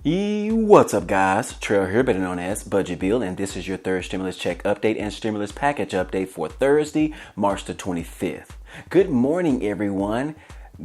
What's up, guys? Trail here, better known as Budget Bill, and this is your third stimulus check update and stimulus package update for Thursday, March the 25th. Good morning, everyone.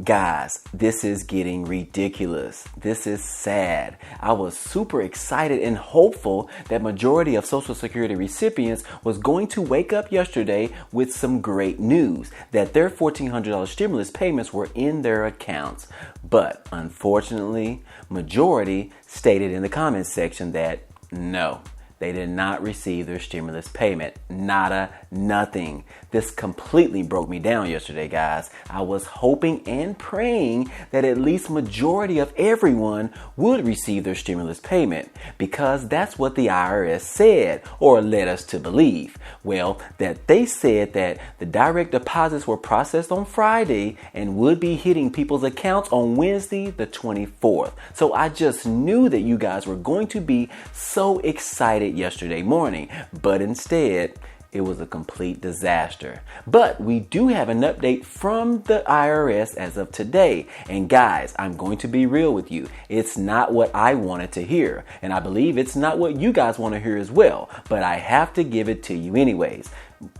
Guys, this is getting ridiculous. This is sad. I was super excited and hopeful that majority of Social Security recipients was going to wake up yesterday with some great news that their $1,400 stimulus payments were in their accounts. But unfortunately, majority stated in the comments section that no, they did not receive their stimulus payment. Nada, nothing. This completely broke me down yesterday, guys. I was hoping and praying that at least majority of everyone would receive their stimulus payment because that's what the IRS said or led us to believe. Well, that they said that the direct deposits were processed on Friday and would be hitting people's accounts on Wednesday, the 24th. So I just knew that you guys were going to be so excited yesterday morning, but instead it was a complete disaster. But we do have an update from the IRS as of today. And guys, I'm going to be real with you. It's not what I wanted to hear. And I believe it's not what you guys want to hear as well. But I have to give it to you anyways.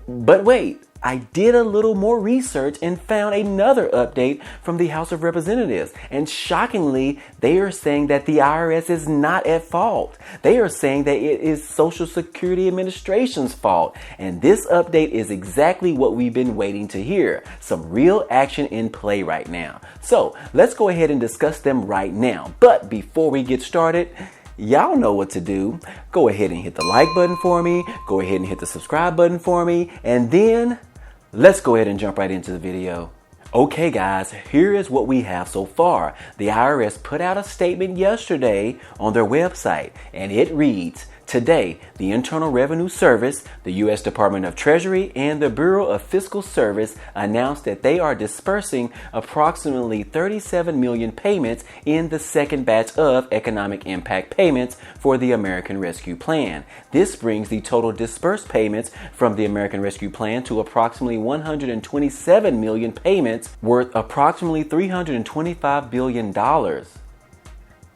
But wait, I did a little more research and found another update from the House of Representatives. And shockingly, they are saying that the IRS is not at fault. They are saying that it is Social Security Administration's fault. And this update is exactly what we've been waiting to hear. Some real action in play right now. So let's go ahead and discuss them right now. But before we get started, y'all know what to do. Go ahead and hit the like button for me. Go ahead and hit the subscribe button for me. And then let's go ahead and jump right into the video. Okay, guys, here is what we have so far. The IRS put out a statement yesterday on their website, and it reads, today, the Internal Revenue Service, the U.S. Department of Treasury, and the Bureau of Fiscal Service announced that they are dispersing approximately 37 million payments in the second batch of economic impact payments for the American Rescue Plan. This brings the total dispersed payments from the American Rescue Plan to approximately 127 million payments worth approximately $325 billion.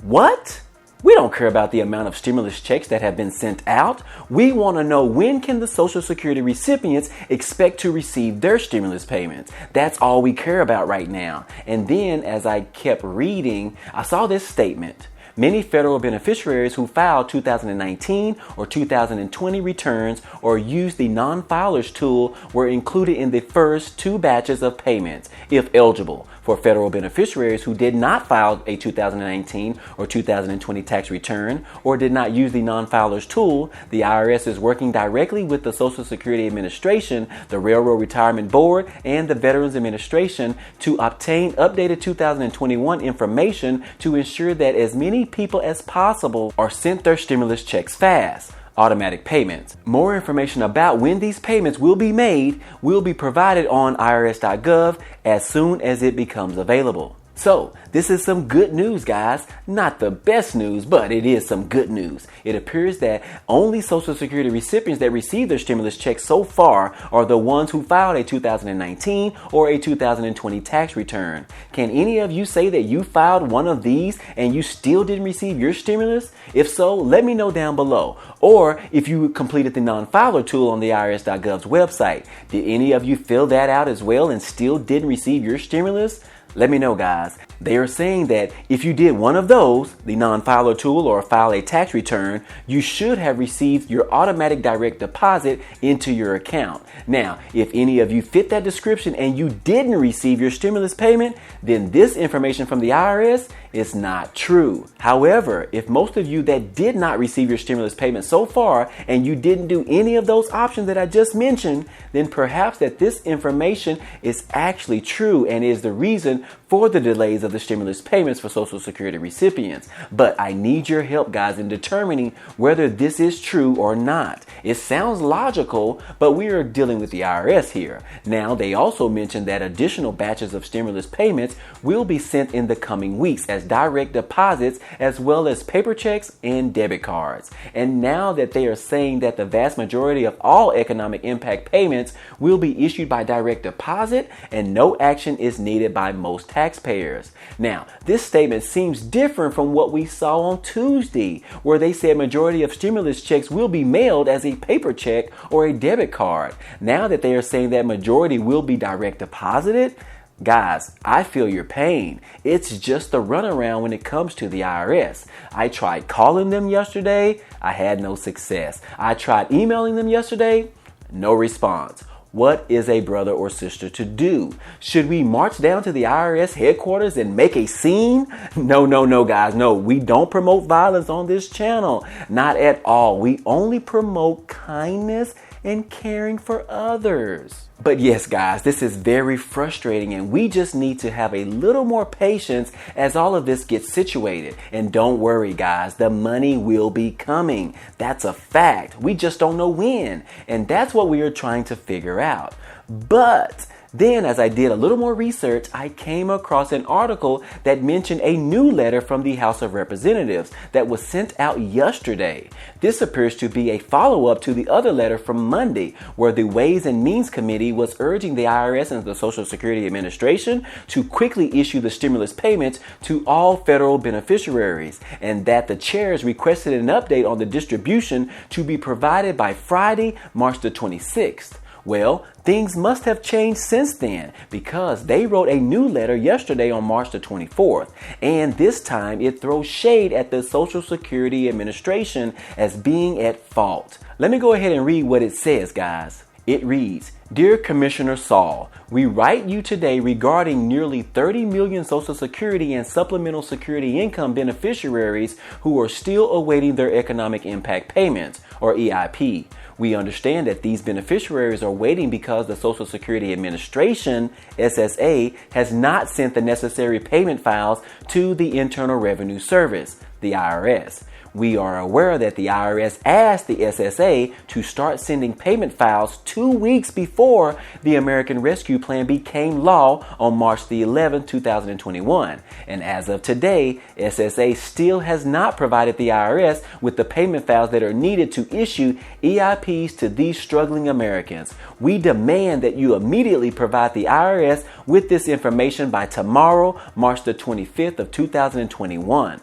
What? We don't care about the amount of stimulus checks that have been sent out. We want to know, when can the Social Security recipients expect to receive their stimulus payments? That's all we care about right now. And then as I kept reading, I saw this statement. Many federal beneficiaries who filed 2019 or 2020 returns or used the non-filers tool were included in the first two batches of payments, if eligible. For federal beneficiaries who did not file a 2019 or 2020 tax return or did not use the non-filers tool, the IRS is working directly with the Social Security Administration, the Railroad Retirement Board, and the Veterans Administration to obtain updated 2021 information to ensure that as many people as possible are sent their stimulus checks fast. Automatic payments. More information about when these payments will be made will be provided on irs.gov as soon as it becomes available. So, this is some good news, guys. Not the best news, but it is some good news. It appears that only Social Security recipients that received their stimulus checks so far are the ones who filed a 2019 or a 2020 tax return. Can any of you say that you filed one of these and you still didn't receive your stimulus? If so, let me know down below. Or if you completed the non-filer tool on the irs.gov's website, did any of you fill that out as well and still didn't receive your stimulus? Let me know, guys. They are saying that if you did one of those, the non-filer tool or file a tax return, you should have received your automatic direct deposit into your account. Now, if any of you fit that description and you didn't receive your stimulus payment, then this information from the IRS is not true. However, if most of you that did not receive your stimulus payment so far and you didn't do any of those options that I just mentioned, then perhaps that this information is actually true and is the reason for the delays of the stimulus payments for Social Security recipients. But I need your help, guys, in determining whether this is true or not. It sounds logical, but we are dealing with the IRS here. Now, they also mentioned that additional batches of stimulus payments will be sent in the coming weeks as as direct deposits as well as paper checks and debit cards. And now that they are saying that the vast majority of all economic impact payments will be issued by direct deposit and no action is needed by most taxpayers. Now, this statement seems different from what we saw on Tuesday, where they said majority of stimulus checks will be mailed as a paper check or a debit card. Now that they are saying that majority will be direct deposited, guys, I feel your pain. It's just the runaround when it comes to the IRS. I tried calling them yesterday. I had no success. I tried emailing them yesterday. No response. What is a brother or sister to do? Should we march down to the IRS headquarters and make a scene? No, guys. No, we don't promote violence on this channel. Not at all. We only promote kindness and caring for others. But yes, guys, this is very frustrating and we just need to have a little more patience as all of this gets situated. And don't worry, guys, the money will be coming. That's a fact. We just don't know when. And that's what we are trying to figure out. But then, as I did a little more research, I came across an article that mentioned a new letter from the House of Representatives that was sent out yesterday. This appears to be a follow-up to the other letter from Monday, where the Ways and Means Committee was urging the IRS and the Social Security Administration to quickly issue the stimulus payments to all federal beneficiaries, and that the chairs requested an update on the distribution to be provided by Friday, March the 26th. Well, things must have changed since then because they wrote a new letter yesterday on March the 24th. And this time it throws shade at the Social Security Administration as being at fault. Let me go ahead and read what it says, guys. It reads, "Dear Commissioner Saul, we write you today regarding nearly 30 million Social Security and Supplemental Security Income beneficiaries who are still awaiting their Economic Impact Payments, or EIP. We understand that these beneficiaries are waiting because the Social Security Administration, SSA, has not sent the necessary payment files to the Internal Revenue Service, the IRS. We are aware that the IRS asked the SSA to start sending payment files 2 weeks before the American Rescue Plan became law on March the 11th, 2021. And as of today, SSA still has not provided the IRS with the payment files that are needed to issue EIPs to these struggling Americans. We demand that you immediately provide the IRS with this information by tomorrow, March the 25th of 2021.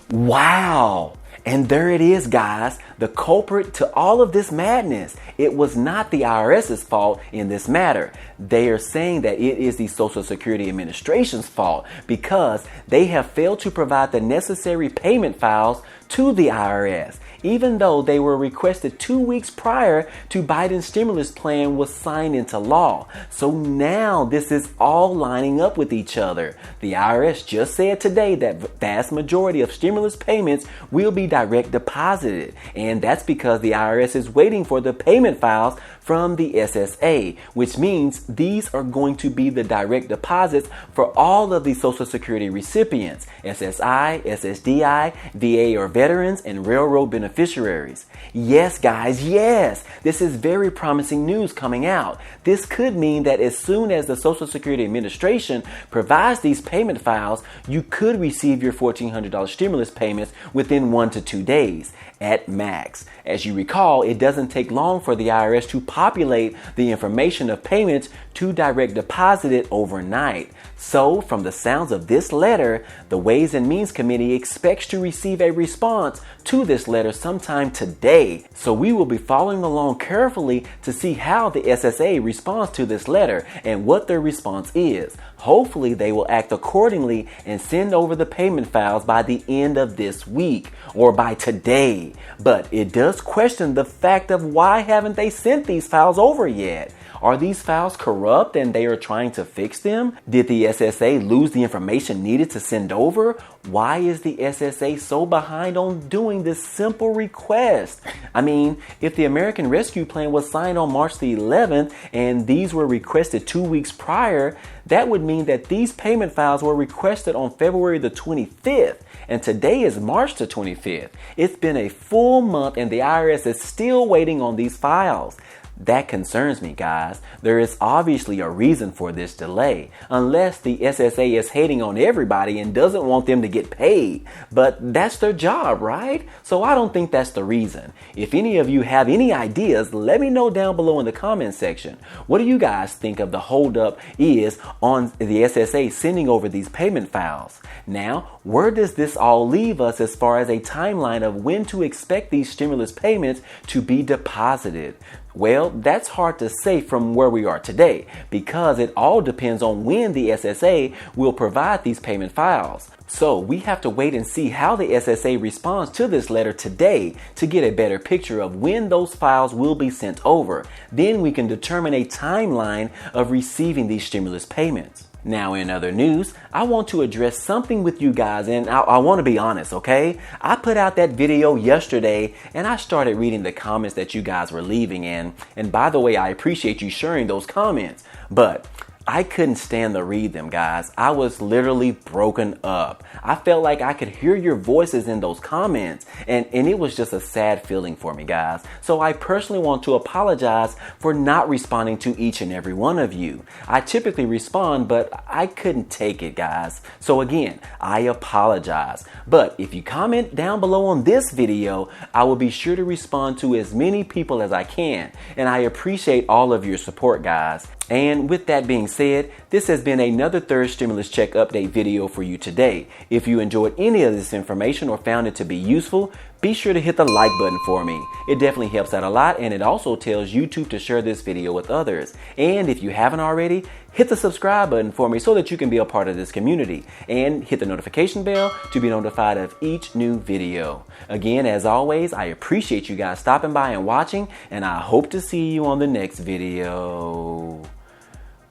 Wow! And there it is, guys, the culprit to all of this madness. It was not the IRS's fault in this matter. They are saying that it is the Social Security Administration's fault because they have failed to provide the necessary payment files to the IRS, even though they were requested 2 weeks prior to Biden's stimulus plan was signed into law. So now this is all lining up with each other. The IRS just said today that vast majority of stimulus payments will be direct deposited, and that's because the IRS is waiting for the payment files from the SSA, which means these are going to be the direct deposits for all of the Social Security recipients, SSI, SSDI, VA or veterans, and railroad beneficiaries. Yes, guys, yes, this is very promising news coming out. This could mean that as soon as the Social Security Administration provides these payment files, you could receive your $1,400 stimulus payments within 1 to 2 days at max. As you recall, it doesn't take long for the IRS to populate the information of payments to direct deposit it overnight. So, from the sounds of this letter, the Ways and Means Committee expects to receive a response to this letter sometime today. So we will be following along carefully to see how the SSA responds to this letter and what their response is. Hopefully they will act accordingly and send over the payment files by the end of this week or by today. But it does question the fact of why haven't they sent these files over yet? Are these files corrupt and they are trying to fix them? Did the SSA lose the information needed to send over? Why is the SSA so behind on doing this simple request? I mean, if the American Rescue Plan was signed on March the 11th and these were requested 2 weeks prior, that would mean that these payment files were requested on February the 25th. And today is March the 25th. It's been a full month and the IRS is still waiting on these files. That concerns me, guys. There is obviously a reason for this delay, unless the SSA is hating on everybody and doesn't want them to get paid. But that's their job, right? So I don't think that's the reason. If any of you have any ideas, let me know down below in the comment section. What do you guys think of the holdup is on the SSA sending over these payment files? Now, where does this all leave us as far as a timeline of when to expect these stimulus payments to be deposited? Well, that's hard to say from where we are today because it all depends on when the SSA will provide these payment files. So we have to wait and see how the SSA responds to this letter today to get a better picture of when those files will be sent over. Then we can determine a timeline of receiving these stimulus payments. Now, in other news, I want to address something with you guys, and I want to be honest, okay? I put out that video yesterday, and I started reading the comments that you guys were leaving in. And by the way, I appreciate you sharing those comments, but I couldn't stand to read them, guys. I was literally broken up. I felt like I could hear your voices in those comments, and it was just a sad feeling for me, guys. So I personally want to apologize for not responding to each and every one of you. I typically respond, but I couldn't take it, guys. So again, I apologize. But if you comment down below on this video, I will be sure to respond to as many people as I can. And I appreciate all of your support, guys. And with that being said, this has been another third stimulus check update video for you today. If you enjoyed any of this information or found it to be useful, be sure to hit the like button for me. It definitely helps out a lot, and it also tells YouTube to share this video with others. And if you haven't already, hit the subscribe button for me so that you can be a part of this community. And hit the notification bell to be notified of each new video. Again, as always, I appreciate you guys stopping by and watching, and I hope to see you on the next video.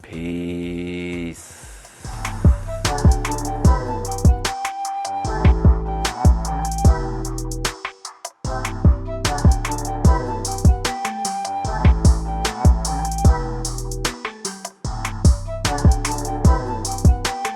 Peace.